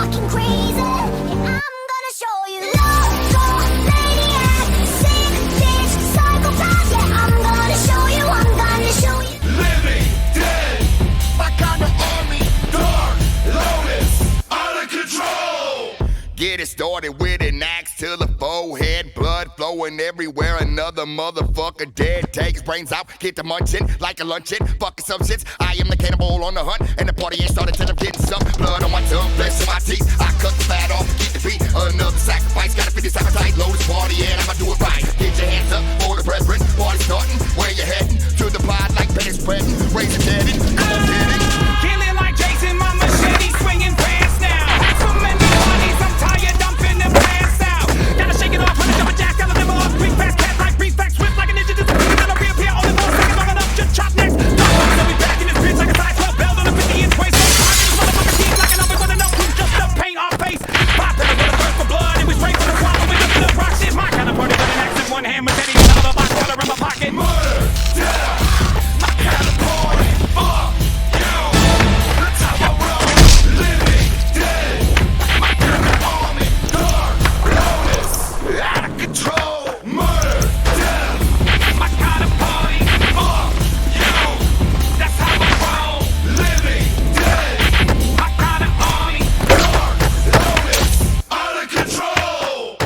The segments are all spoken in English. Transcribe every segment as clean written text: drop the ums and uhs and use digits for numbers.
fucking crazy, and I'm gonna show you. Loco, maniac, sick bitch, psychopath. Yeah, I'm gonna show you. I'm gonna show you. Living dead, my kind of army. Dark, lotus, out of control. Get it started with an axe to the forehead, blood flowing everywhere. Another motherfucker dead. Take his brains out, get the munching like a luncheon. Fucking some shits. I am the cannibal on the hunt, and the party ain't started till I'm getting some blood on my tongue, flesh in my teeth. I cut the fat off, keep the beat. Another sacrifice, gotta fit this appetite. Load this party, and I'ma do it right. Get your hands up for the brethren. Party starting, where you heading? To the pod like penny spreading, raising dead. I'm kidding. Killing like Jason, my machete swinging fast now. So many bodies, I'm tired, I'm finna pass out. Gotta shake it off, put it up a jack, gotta live off. Quick fast, cat like breeze back, swift like a ninja. Disappear, gonna reappear, only 1 second long enough, just chop next. I'll be back in this bitch like a size 12 belt on a 50-inch waist. So hard, this motherfucker keeps like an number with enough proof just to paint our face. Pop it with a thirst for blood, and we straight for the swallow. We just the rock shit, my kind of party with an axe in one hand, machete out of a box, color in my pocket. Murder, death, my kind of party. Fuck you, that's how I roll. Living dead, my kind of army. Dark, lotus, out of control. Murder, death, My kind of party, fuck you, that's how I roll. living dead. My kind of army. Dark, lotus, out of control.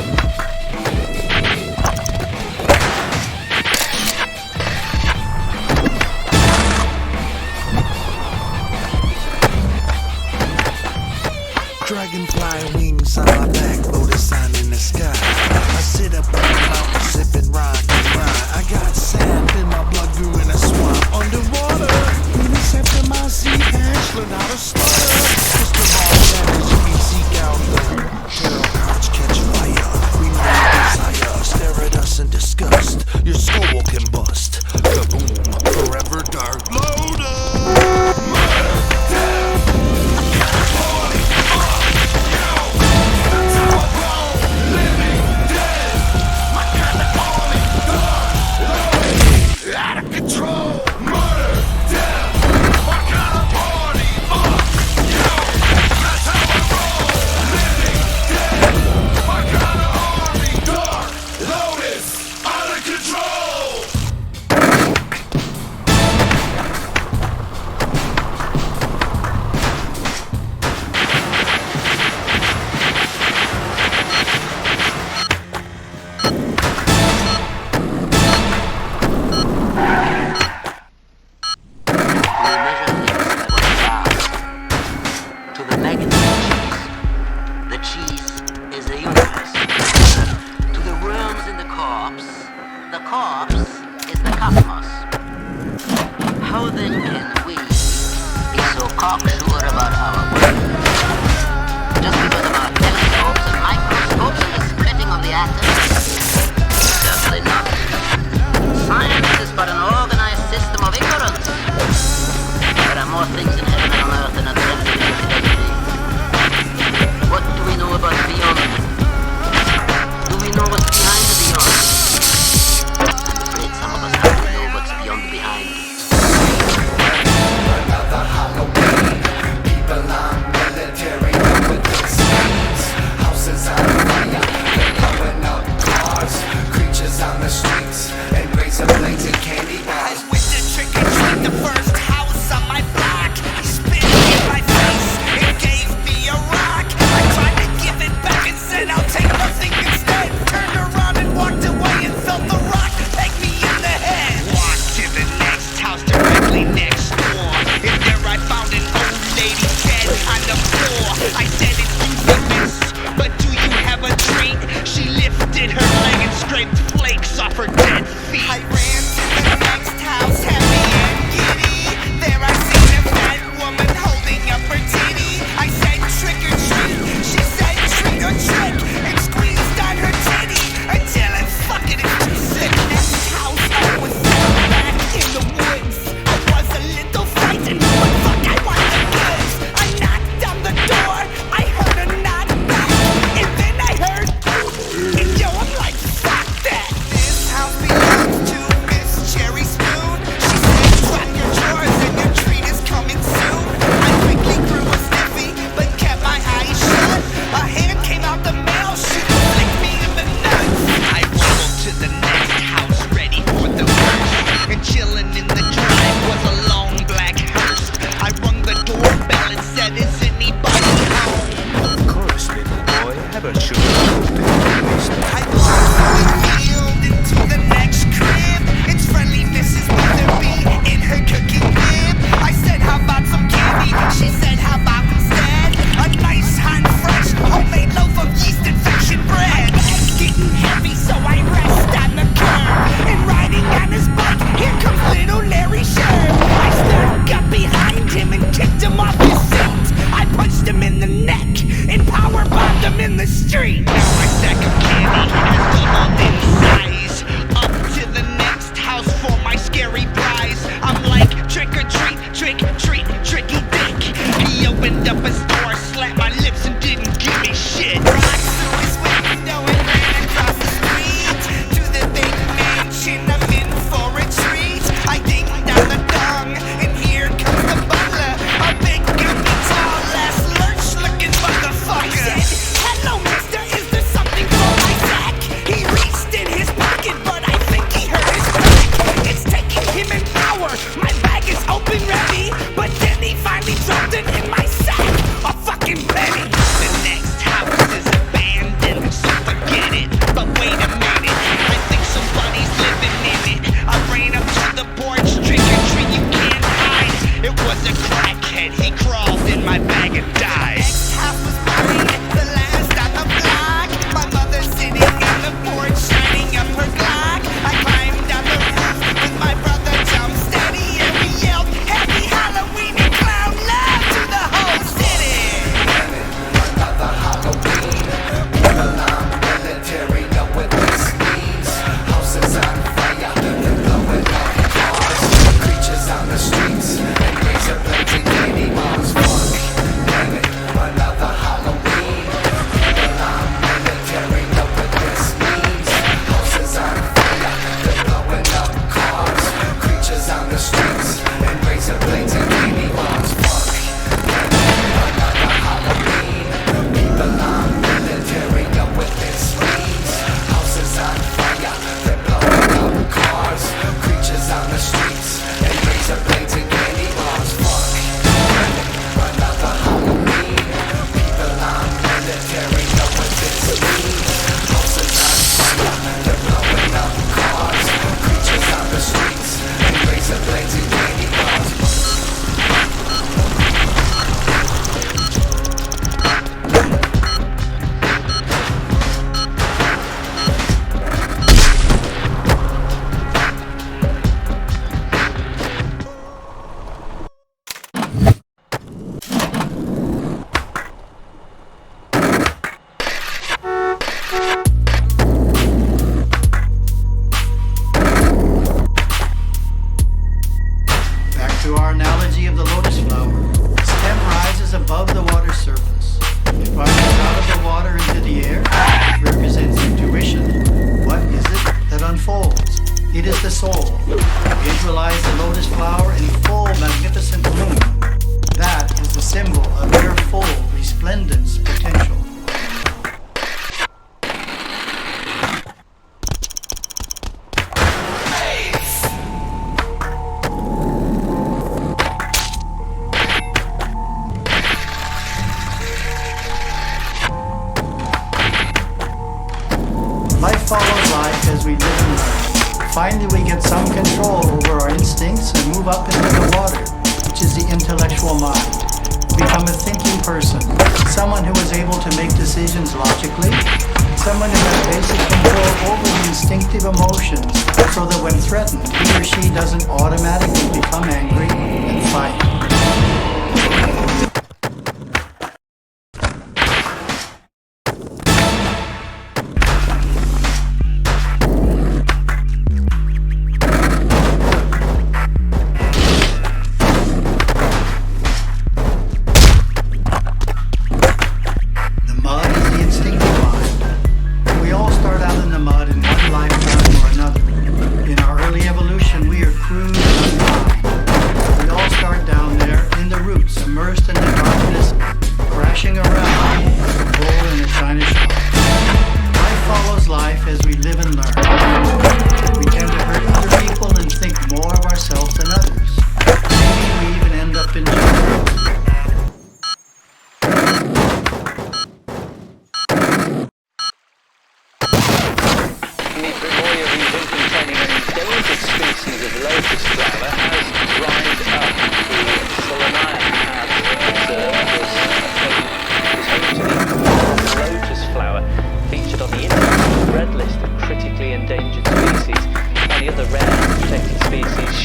Dragonfly wings on my back, lotus sign in the sky. I sit up on the mountain, sipping rock and rye. I got sand in my blood, grew in a swamp underwater. Intercepting my sea hash, learn how to stutter. Crystal ball damage, we seek out the hero cards catch fire. We know your desire, stare at us in disgust. Your skull can bust. Kaboom, forever dark lotus. Out of control, murder, death, my kind of party. Fuck you, that's how I roll. Living dead, my kind of army. Dark, lotus, out of control. To the negative cheese. The cheese is the universe. To the worms in the corpse is the cosmos. How then can we be so cocksure about our world? Just because of our telescopes and microscopes and the splitting of the atoms? Certainly not. Science is but an organized system of ignorance. There are more things in heaven and on earth than at the end of the infinity. What do we know about beyond? Do we know what's behind the beyond? I'm afraid some of us have to know what's beyond the behind. Another Halloween, people on them in the street. Now my sack of candy has doubled in size. Up to the next house for my scary prize. I'm like trick or treat, tricky dick. He opened up his door, slapped my lips and didn't give me shit. Rocked through his window and ran across the street to the big mansion I'm in for a treat. I ding down the dong and here comes the butler, a big gumpy tall ass lurch looking motherfucker. I said, hello mister, is there something for my sack? He reached in his pocket, but I think he hurt his back. It's taking him an hour, my bag is open ready, but then he finally dropped it in my sack. A fucking penny. The next house is abandoned, so forget it. But wait a minute, I think somebody's living in it. I ran up to the porch, trick or treat, you can't hide. It was a crackhead, he crawled in my bag and died. Next house was buried, the last on the block. My mother sitting on the porch, shining up her Glock. I climbed down the roof with my brother Jump Steady, and we yelled, Happy Halloween and clown love to the whole city. Another Halloween. People on military know what this means. Houses on fire, they're blowing up cars. Creatures on the streets, and razor blades and candy bars. Fuck, damn it, another Halloween. People on military know what this means. Houses on fire, they're blowing up cars. Creatures on the streets, and razor blades and candy bars. Fuck, damn it, another Halloween. People on military know what this means. Houses on fire, they're blowing up cars. Creatures on the streets, and razor blades and candy bars. Fuck, damn it, another Halloween. People on military know what this means. Houses on fire, they're blowing up cars. Creatures on the streets, and razor blades and candy bars. Back to our analogy of the lotus flower. The stem rises above the water surface. It rises out of the water into the air. It represents intuition. What is it that unfolds? It is the soul. Visualize the lotus flower in full magnificent bloom. That is the symbol of your full resplendence potential. Life follows life as we live and learn. Finally, we get some control over our instincts and move up into the water, which is the intellectual mind. We become a thinking person, someone who is able to make decisions logically, someone who has basic control over the instinctive emotions, so that when threatened, he or she doesn't automatically become angry and fight.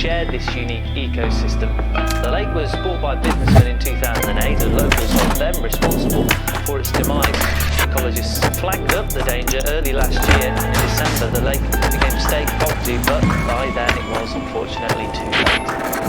shared this unique ecosystem. The lake was bought by businessmen in 2008 as locals sold them them responsible for its demise. Ecologists flagged up the danger early last year. In December, the lake became state property, but by then it was unfortunately too late.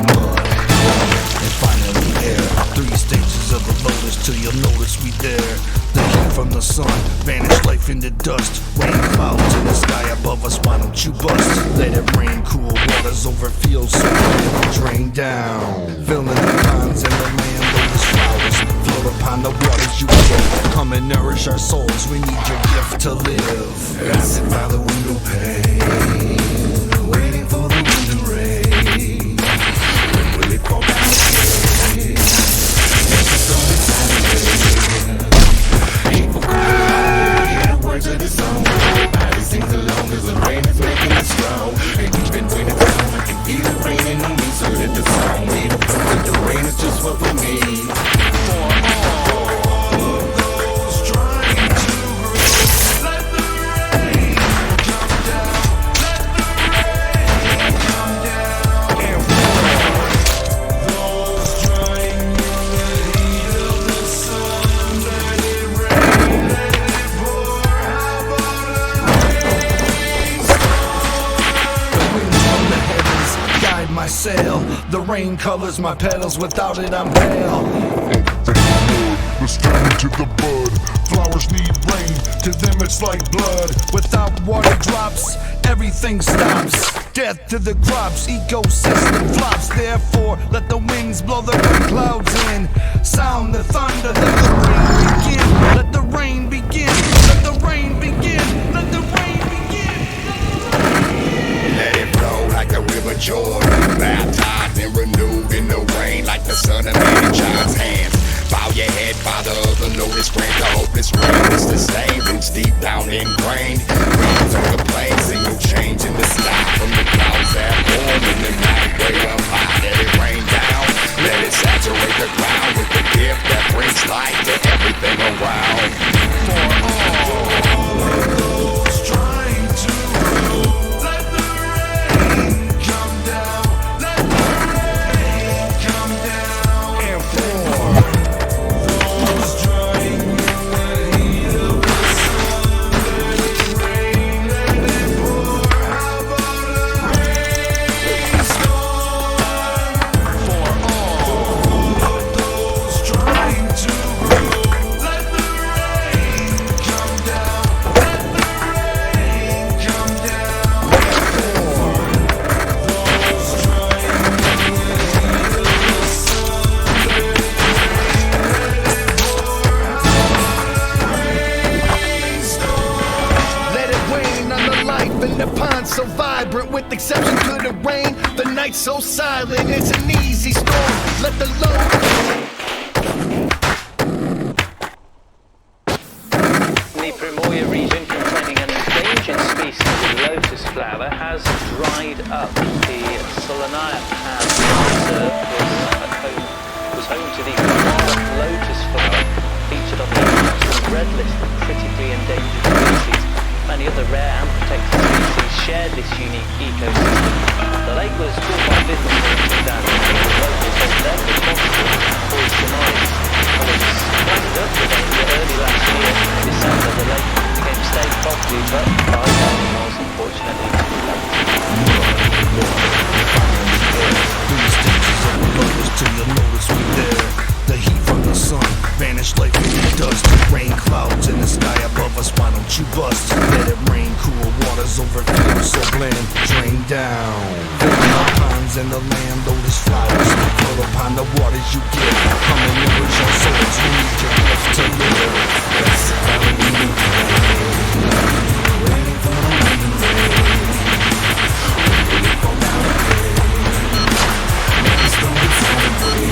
Mud, and finally air. 3 stages of a lotus till you'll notice we there. The heat from the sun, vanish life into dust. Rain clouds in the sky above us, why don't you bust? Let it rain, cool waters over fields so we drain down. Filling the ponds and the land, those flowers float upon the waters you give. Come and nourish our souls, we need your gift to live. I sit by the window pane, waiting for the wind to rain. When will it fall down again? It's so exciting. People cry, hear the words of the song. Everybody sings along as the rain is making us strong. And even when it's down, I can feel it raining on me. So let the song be the proof that the rain is just what we need. For all of those trying to grow, let the rain come down. Let the rain come down. And for those trying to the heat of the sun, let it rain, let it pour. How about a rainstorm? The winds from the heavens guide my sail. The rain colors my petals. Without it, I'm pale. The stem to the bud. Flowers need rain. To them, it's like blood. Without water drops, everything stops. Death to the crops, ecosystem flops. Therefore, let the winds blow the rain clouds in. Sound the thunder, let the rain begin. Let the rain begin. Let the rain begin. Let the rain begin. Let it flow like the river Jordan, baptized and renewed in the rain like the son of man in God's hands. Bow your head, Father of the notice, grant the hopeless rain is the same, roots deep down ingrained. Winds on the plains, single change in the sky from the clouds that form in the night way up high. Let it rain down, let it saturate the ground with the gift that brings light to everything around. For all of those trying to grow, let the rain come down. Let the rain come down. And for those trying to the heat of the sun, let it rain, let it pour. How about a rainstorm? For all of those trying to grow, let the rain come down. Let the rain come down. For those trying to the heat of the sun, let it rain, let it pour. How about a rainstorm? Let it rain on the life in the pond so vibrant. With exception to the rain, the night so silent. It's an easy storm. Let the load. The Primoria region, containing an endangered species of lotus flower, has dried up. The Solanaia Pan Reserve was home to the lotus flower, featured on the International Red List of critically endangered species. Many other rare and protected species shared this unique ecosystem. The lake was called by visitors in 2000, and the locals hold them responsible for its demise. Ecologists flagged up the danger early last year. In December, the lake became state property, but by then it was unfortunately too late. Three stages of a lotus till you'll notice we there. The heat from the sun, vanish like the dust. Rain clouds in the sky above us, why don't you bust? Let it rain, cool waters over fields so bland. Drain down, filling our ponds and the land, lotus flowers float upon the waters you give. Come and nourish our souls, we need your gift to live. That's how we need waiting for the wind to rain. When will it fall down again? Let the storm inside the rain.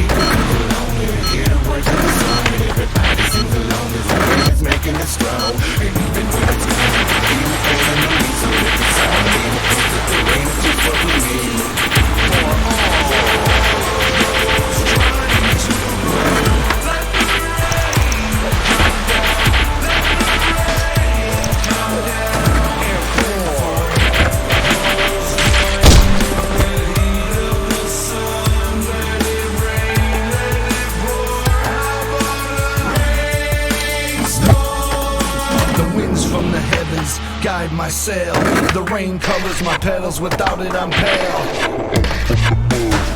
Hear the words of the song, and everybody sings along as the rain is making us strong. And even when it's down, I can feel it raining on me. So let the song be the proof that the rain is just what we need. For all those trying to grow, let the guide my sail. The rain colors my petals, without it I'm pale.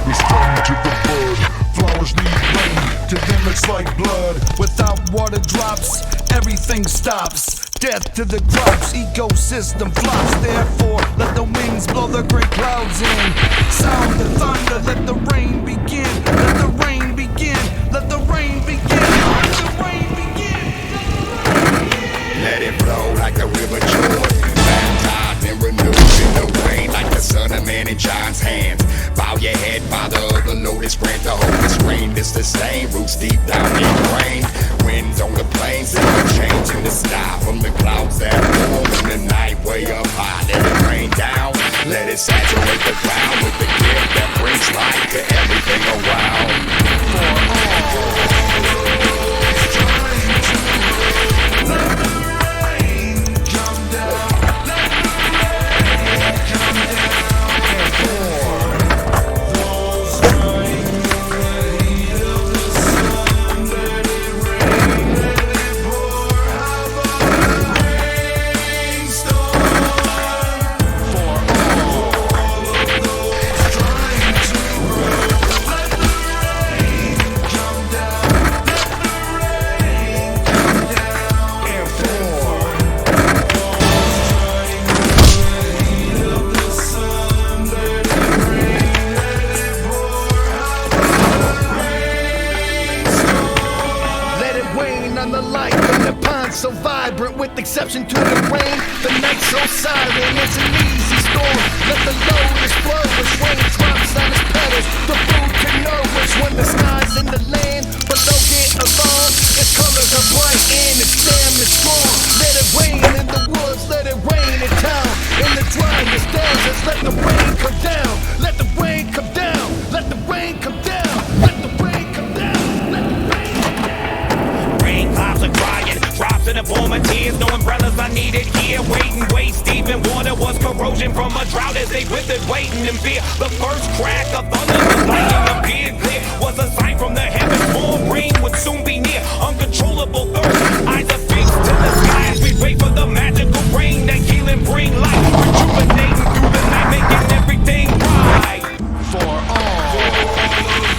The stem to the bud, flowers need rain, to them it's like blood. Without water drops, everything stops. Death to the crops, ecosystem flops. Therefore, let the winds blow the gray clouds in. Sound the thunder, let the rain begin. Let the rain begin, let the rain begin. Let the rain begin. Let it flow like the river Jordan, baptized and renewed in the rain, like the Son of Man in John's hands. Bow your head, Father of the lotus, grant the holy rain. It's the same, roots deep down in the rain. Winds on the plains, and the change in the sky. From the clouds that form in the night, way up high. Let it rain down, let it saturate the ground with the gift that brings life to everything around. So vibrant with exception to the rain. The night's so silent, it's an easy storm. Let the lotus flourish, rain drops on its petals. The food to nourish when the sky's in the land. But don't get along, its colors are bright and its stem is strong. Let it rain in the woods, let it rain in town. In the driest deserts, let the rain come down. Let the rain come down, let the rain come down. Let the rain come down, let the rain come down. Rain clouds are crying, drops in the form of tears. No umbrellas are needed here. Waiting, waist deep in water was corrosion from a drought as they withered, waiting in fear. The first crack of thunder, the lightning appeared clear. Was a sign from the heavens, more rain would soon be near. Uncontrollable thirst, eyes are fixed to the sky as we wait for the magical rain that heal and bring life. Rejuvenating through the night, making everything right. For all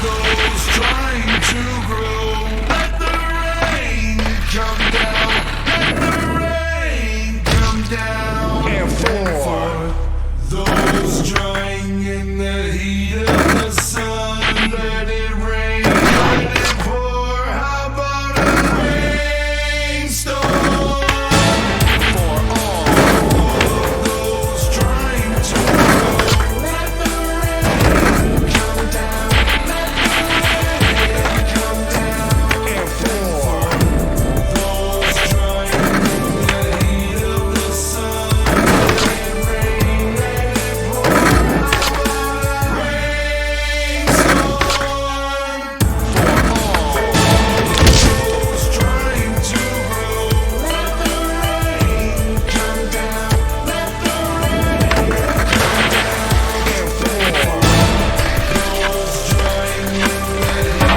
those trying to grow, let the rain come down. Let the rain come down. And for those trying in the heat of the sun, let it rain, let it pour. How about a rainstorm? For all those trying to grow, let the rain come down. Let the rain come down. And for those trying in the heat of the sun, let it rain, let it pour. How about a rainstorm? For all those trying to grow, let the rain come down. Let the rain come down. And for those trying in the heat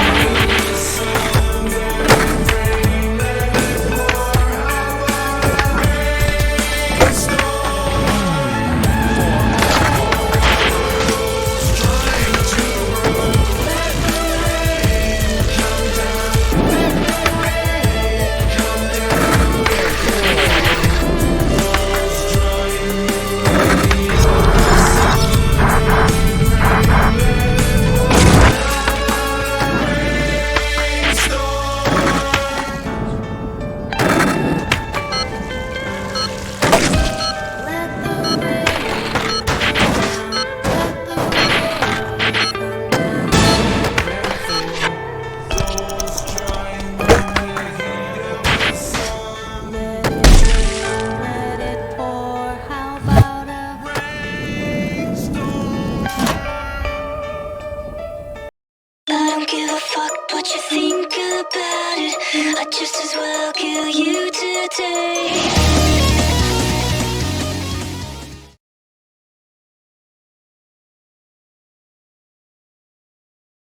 of the sun, let it rain, let it pour. How about a rainstorm? For all those trying to grow, let the rain come down. Let the rain come down. And for those trying in the heat of the sun, let it pour. How about a I don't give a fuck what you think about it. I just as well kill you today.